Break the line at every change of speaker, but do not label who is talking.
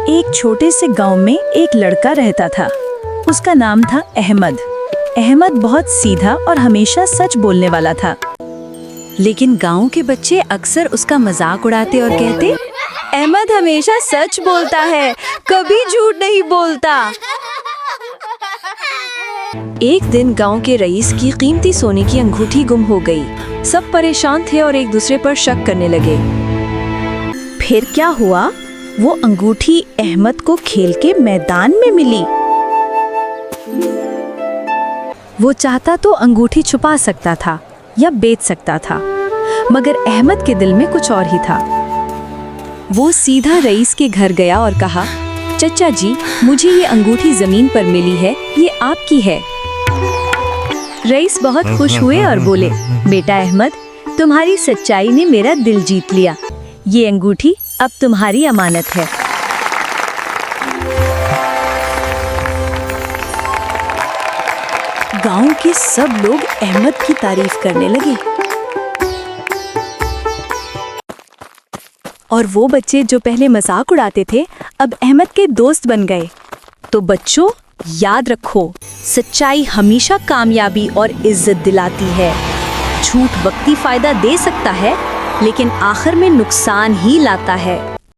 एक छोटे से गांव में एक लड़का रहता था। उसका नाम था अहमद। अहमद बहुत सीधा और हमेशा सच बोलने वाला था। लेकिन गांव के बच्चे अक्सर उसका मजाक उड़ाते और कहते, अहमद हमेशा सच बोलता है, कभी झूठ नहीं बोलता। एक दिन गांव के रईस की कीमती सोने की अंगूठी गुम हो गई। सब परेशान थे और एक दूसरे पर शक करने लगे। फिर क्या हुआ? वो अंगूठी अहमद को खेल के मैदान में मिली। वो चाहता तो अंगूठी छुपा सकता था या बेच सकता था, मगर अहमद के दिल में कुछ और ही था। वो सीधा रईस के घर गया और कहा, चचा जी, मुझे ये अंगूठी जमीन पर मिली है, ये आपकी है। रईस बहुत खुश हुए और बोले, बेटा अहमद, तुम्हारी सच्चाई ने मेरा दिल जीत लिया। ये अंगूठी अब तुम्हारी अमानत है। गांव के सब लोग अहमद की तारीफ करने लगे और वो बच्चे जो पहले मजाक उड़ाते थे अब अहमद के दोस्त बन गए। तो बच्चों, याद रखो, सच्चाई हमेशा कामयाबी और इज्जत दिलाती है। झूठ वक्ती फायदा दे सकता है, लेकिन आखिर में नुकसान ही लाता है।